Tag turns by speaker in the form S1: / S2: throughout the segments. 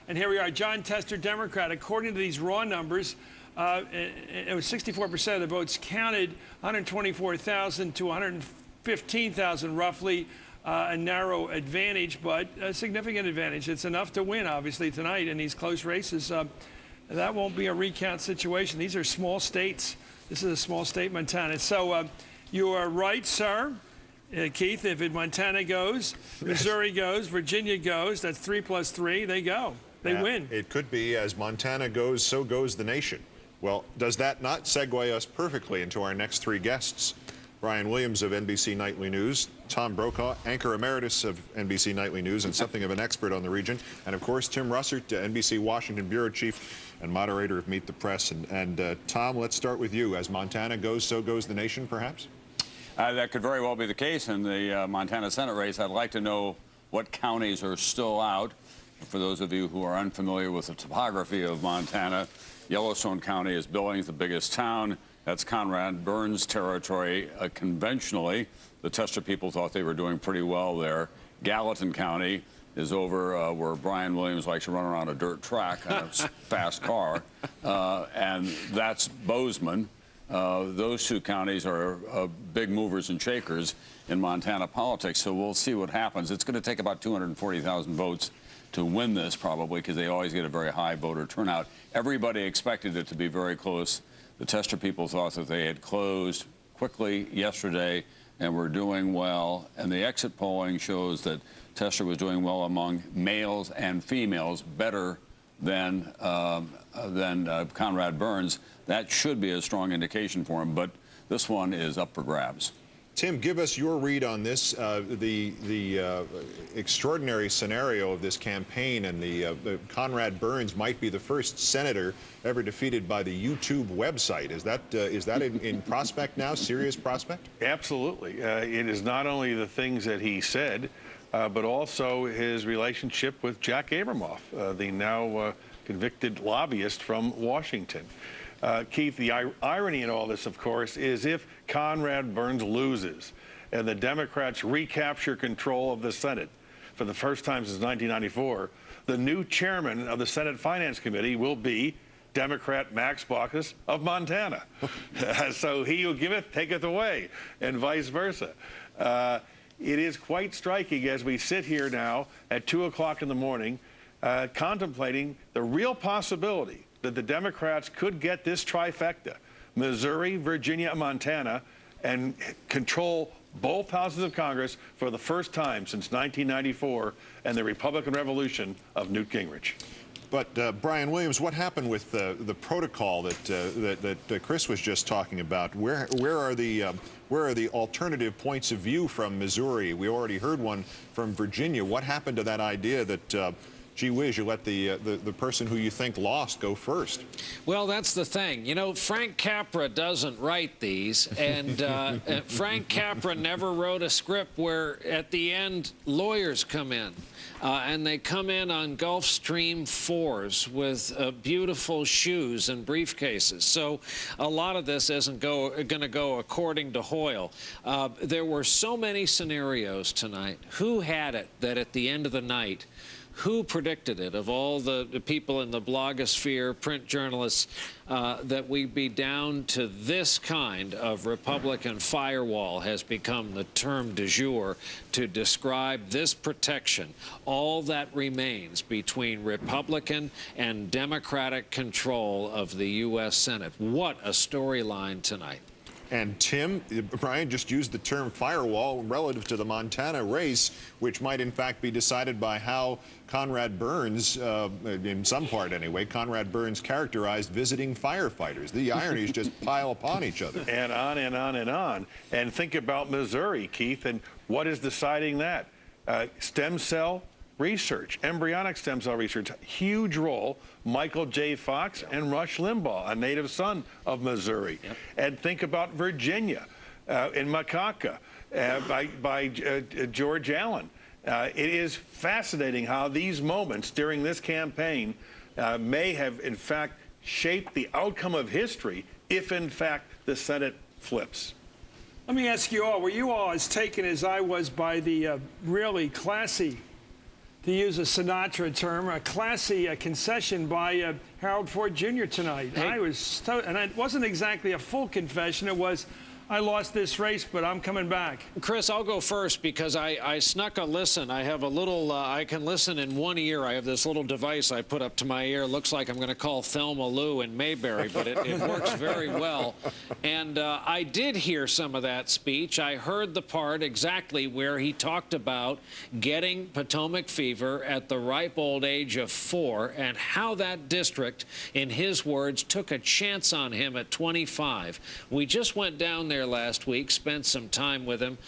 S1: And here we are, John Tester, Democrat. According to these raw numbers, it was 64% of the votes counted, 124,000 to 115,000 roughly. A narrow advantage, but a significant advantage. It's enough to win, obviously, tonight in these close races. That won't be a recount situation. These are small states. This is a small state, Montana. So you are right, sir. Keith, if Montana goes, Missouri goes, Virginia goes, that's 3 plus 3, they go. They win.
S2: It could be as Montana goes, so goes the nation. Well, does that not segue us perfectly into our next three guests? Brian Williams of NBC Nightly News, Tom Brokaw, anchor emeritus of NBC Nightly News and something of an expert on the region, and of course Tim Russert, NBC Washington bureau chief and moderator of Meet the Press. And Tom, let's start with you. As Montana goes, so goes the nation, perhaps?
S3: That could very well be the case in the Montana Senate race. I'd like to know what counties are still out. For those of you who are unfamiliar with the topography of Montana, Yellowstone County is Billings, the biggest town. That's Conrad Burns territory. Conventionally, the Tester people thought they were doing pretty well there. Gallatin County is over where Brian Williams likes to run around a dirt track on a fast car, and that's Bozeman. Those two counties are big movers and shakers in Montana politics, so we'll see what happens. It's going to take about 240,000 votes to win this, probably, because they always get a very high voter turnout. Everybody expected it to be very close. The Tester people thought that they had closed quickly yesterday and were doing well. And the exit polling shows that Tester was doing well among males and females, better than Conrad Burns. That should be a strong indication for him, but this one is up for grabs.
S2: Tim, give us your read on this, the extraordinary scenario of this campaign, and the Conrad Burns might be the first senator ever defeated by the YouTube website. Is that in prospect now, serious prospect?
S4: Absolutely. It is not only the things that he said, but also his relationship with Jack Abramoff, the now convicted lobbyist from Washington. Keith, the irony in all this, of course, is if Conrad Burns loses and the Democrats recapture control of the Senate for the first time since 1994, the new chairman of the Senate Finance Committee will be Democrat Max Baucus of Montana. So he who giveth taketh away, and vice versa. It is quite striking as we sit here now at 2 o'clock in the morning, contemplating the real possibility that the Democrats could get this trifecta, Missouri, Virginia, and Montana, and control both houses of Congress for the first time since 1994 and the Republican Revolution of Newt Gingrich.
S2: But Brian Williams, what happened with the protocol that Chris was just talking about? Where are the alternative points of view from Missouri? We already heard one from Virginia. What happened to that idea that gee whiz, you let the person who you think lost go first?
S5: Well, that's the thing. You know, Frank Capra doesn't write these, and Frank Capra never wrote a script where at the end lawyers come in. And they come in on Gulfstream 4s with beautiful shoes and briefcases. So a lot of this isn't going to go according to Hoyle. There were so many scenarios tonight. Who had it that at the end of the night, who predicted it, of all the people in the blogosphere, print journalists, that we'd be down to this kind of Republican firewall has become the term du jour to describe this protection. All that remains between Republican and Democratic control of the U.S. Senate. What a storyline tonight.
S2: And Tim, Brian just used the term firewall relative to the Montana race, which might in fact be decided by how Conrad Burns, in some part anyway, Conrad Burns characterized visiting firefighters. The ironies just pile upon each other.
S4: And on and on and on. And think about Missouri, Keith, and what is deciding that? Stem cell research, embryonic stem cell research, huge role. Michael J. Fox and Rush Limbaugh, a native son of Missouri. Yep. And think about Virginia in Macaca by George Allen. It is fascinating how these moments during this campaign may have, in fact, shaped the outcome of history if, in fact, the Senate flips.
S1: Let me ask you all, were you all as taken as I was by the really classy to use a Sinatra term, a classy concession by Harold Ford Jr. tonight.
S5: Hey.
S1: And it wasn't exactly a full confession. It was, I lost this race, but I'm coming back.
S5: Chris, I'll go first because I snuck a listen. I have a little, I can listen in one ear. I have this little device I put up to my ear. It looks like I'm going to call Thelma Lou in Mayberry, but it works very well. And I did hear some of that speech. I heard the part exactly where he talked about getting Potomac fever at the ripe old age of 4 and how that district, in his words, took a chance on him at 25. We just went down there last week, spent some time with him.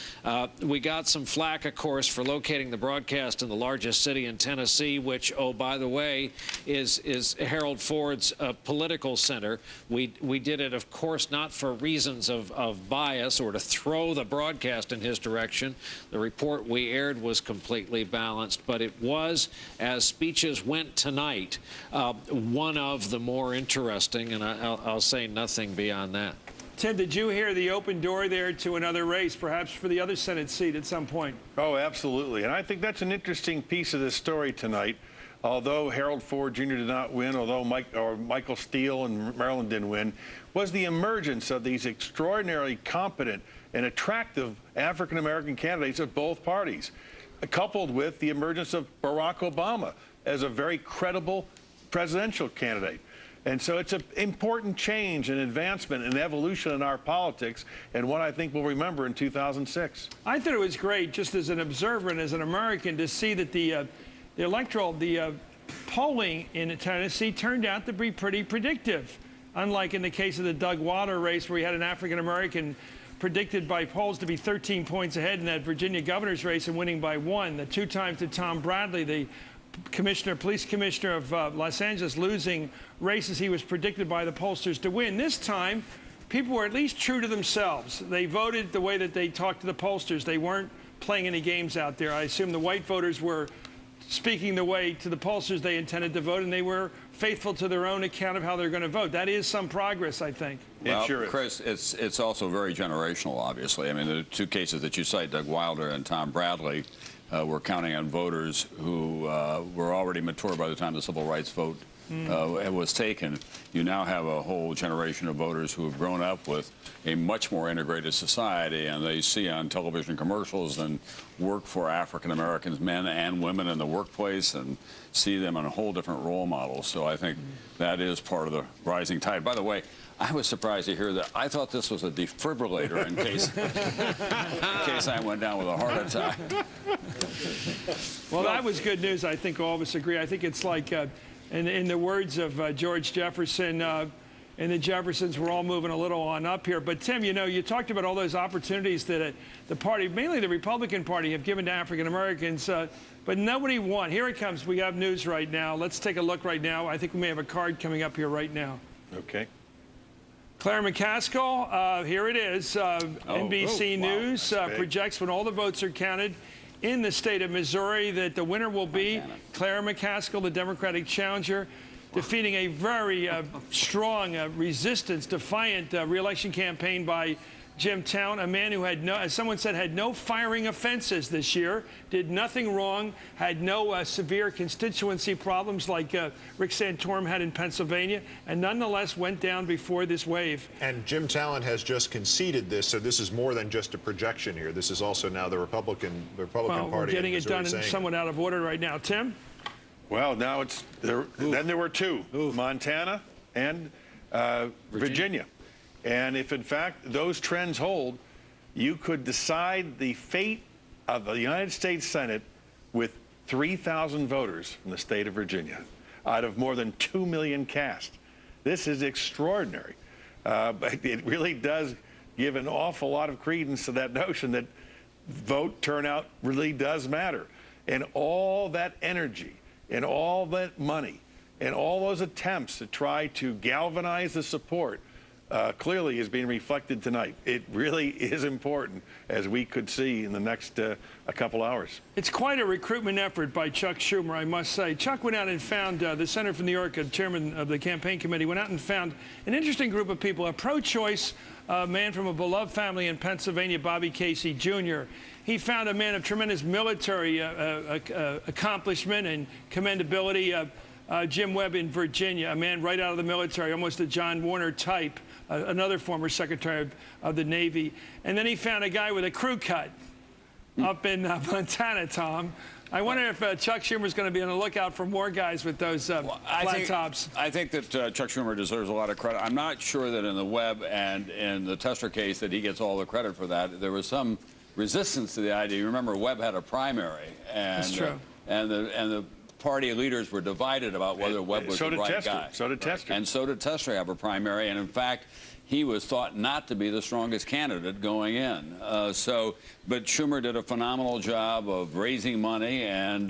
S5: We got some flack, of course, for locating the broadcast in the largest city in Tennessee, which, oh, by the way, is Harold Ford's political center. We did it, of course, not for reasons of bias or to throw the broadcast in his direction. The report we aired was completely balanced, but it was, as speeches went tonight, one of the more interesting, and I'll say nothing beyond that.
S1: Tim, did you hear the open door there to another race, perhaps for the other Senate seat at some point?
S4: Oh, absolutely. And I think that's an interesting piece of this story tonight. Although Harold Ford Jr. did not win, although Michael Steele and Maryland didn't win, was the emergence of these extraordinarily competent and attractive African-American candidates of both parties, coupled with the emergence of Barack Obama as a very credible presidential candidate. And so it's an important change and advancement and evolution in our politics, and one I think we'll remember in 2006.
S1: I thought it was great, just as an observer and as an American, to see that the polling in Tennessee turned out to be pretty predictive. Unlike in the case of the Doug Wilder race, where we had an African-American predicted by polls to be 13 points ahead in that Virginia governor's race and winning by 1. The 2 times to Tom Bradley, the police commissioner of Los Angeles, losing races he was predicted by the pollsters to win. This time, people were at least true to themselves. They voted the way that they talked to the pollsters. They weren't playing any games out there. I assume the white voters were speaking the way to the pollsters they intended to vote, and they were faithful to their own account of how they're going to vote. That is some progress, I think.
S3: Well,
S4: it sure is.
S3: Chris, it's also very generational, obviously. I mean, the 2 cases that you cite, Doug Wilder and Tom Bradley, we're counting on voters who were already mature by the time the civil rights vote was taken. You now have a whole generation of voters who have grown up with a much more integrated society, and they see on television commercials and work for African Americans, men and women in the workplace, and see them in a whole different role models. So I think that is part of the rising tide. By the way, I was surprised to hear that. I thought this was a defibrillator in case I went down with a heart attack.
S1: Well, that was good news. I think all of us agree. I think it's like, in the words of George Jefferson, and the Jeffersons were all moving a little on up here. But, Tim, you know, you talked about all those opportunities that the party, mainly the Republican Party, have given to African Americans, but nobody won. Here it comes. We have news right now. Let's take a look right now. I think we may have a card coming up here right now.
S4: Okay.
S1: Clair McCaskill, here it is. NBC News projects when all the votes are counted in the state of Missouri that the winner will be Clair McCaskill, the Democratic challenger, defeating a very strong, resistance, defiant re-election campaign by Jim Town, a man who had no, as someone said, had no firing offenses this year, did nothing wrong, had no severe constituency problems like Rick Santorum had in Pennsylvania, and nonetheless went down before this wave.
S2: And Jim Talent has just conceded this, so this is more than just a projection here. This is also now the Republican Party.
S1: We're getting it done
S2: saying
S1: somewhat out of order right now. Tim?
S4: Well, now it's there. Then there were 2, Montana and Virginia. And if, in fact, those trends hold, you could decide the fate of the United States Senate with 3,000 voters from the state of Virginia out of more than 2 million cast. This is extraordinary. But it really does give an awful lot of credence to that notion that vote turnout really does matter. And all that energy and all that money and all those attempts to try to galvanize the support clearly is being reflected tonight. It really is important, as we could see in the next a couple hours.
S1: It's quite a recruitment effort by Chuck Schumer, I must say. Chuck went out and found, the Senator from New York, chairman of the campaign committee, went out and found an interesting group of people, a pro-choice a man from a beloved family in Pennsylvania, Bobby Casey Jr. He found a man of tremendous military accomplishment and commendability, Jim Webb in Virginia, a man right out of the military, almost a John Warner type, another former Secretary of the Navy. And then he found a guy with a crew cut up in Montana, Tom. I wonder if Chuck Schumer's going to be on the lookout for more guys with those flat tops.
S3: I think that Chuck Schumer deserves a lot of credit. I'm not sure that in the Webb and in the Tester case that he gets all the credit for that. There was some resistance to the idea. You remember Webb had a primary, and
S1: That's true.
S3: And the party leaders were divided about whether Webb was the right guy.
S4: So did Tester.
S3: And so did Tester have a primary, and in fact, he was thought not to be the strongest candidate going in. But Schumer did a phenomenal job of raising money and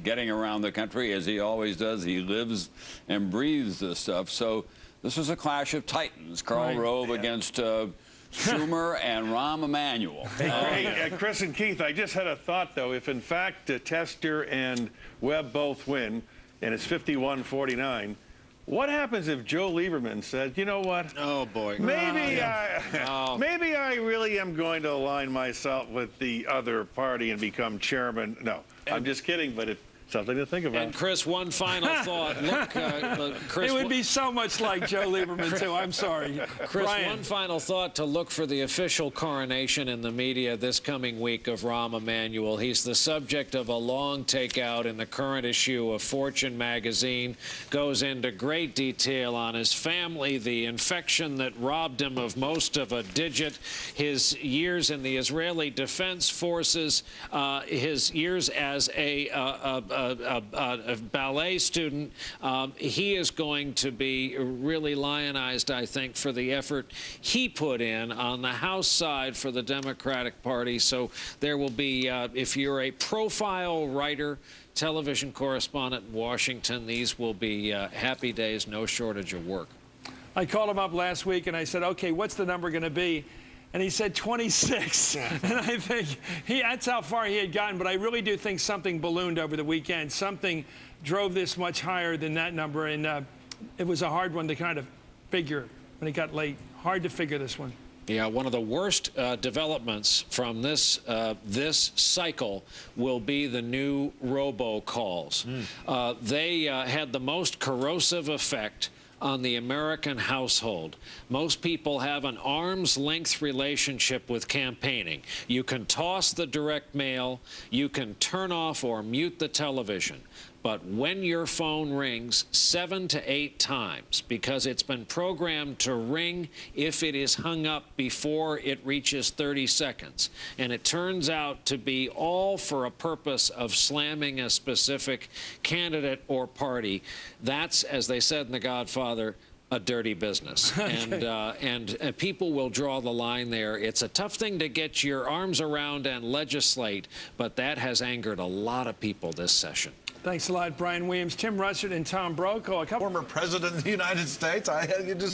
S3: getting around the country, as he always does. He lives and breathes this stuff. So this was a clash of titans. Karl Rove against Schumer and Rahm Emanuel.
S4: Hey, Chris and Keith, I just had a thought, though. If, in fact, Tester and Webb both win, and it's 51-49, what happens if Joe Lieberman said, you know what?
S5: Oh, boy.
S4: Maybe I really am going to align myself with the other party and become chairman. No, I'm just kidding, but it's something to think about.
S5: And Chris, one final thought. Look, Chris,
S1: It would be so much like Joe Lieberman, too. I'm sorry.
S5: Chris,
S1: Brian.
S5: one final thought to look for the official coronation in the media this coming week of Rahm Emanuel. He's the subject of a long takeout in the current issue of Fortune magazine. Goes into great detail on his family, the infection that robbed him of most of a digit, his years in the Israeli Defense Forces, his years as a ballet student. He is going to be really lionized, I think, for the effort he put in on the House side for the Democratic Party. So there will be, if you're a profile writer, television correspondent in Washington, these will be happy days, no shortage of work.
S1: I called him up last week and I said, okay, what's the number going to be? And he said 26. And I think that's how far he had gotten. But I really do think something ballooned over the weekend. Something drove this much higher than that number. And it was a hard one to kind of figure when it got late. Hard to figure this one.
S5: Yeah, one of the worst developments from this cycle will be the new robocalls. They had the most corrosive effect on the American household. Most people have an arm's length relationship with campaigning. You can toss the direct mail, you can turn off or mute the television. But when your phone rings 7 to 8 times, because it's been programmed to ring if it is hung up before it reaches 30 seconds, and it turns out to be all for a purpose of slamming a specific candidate or party, that's, as they said in The Godfather, a dirty business. And people will draw the line there. It's a tough thing to get your arms around and legislate, but that has angered a lot of people this session.
S1: Thanks a lot, Brian Williams, Tim Russert, and Tom Brokaw.
S6: Former president of the United States. You just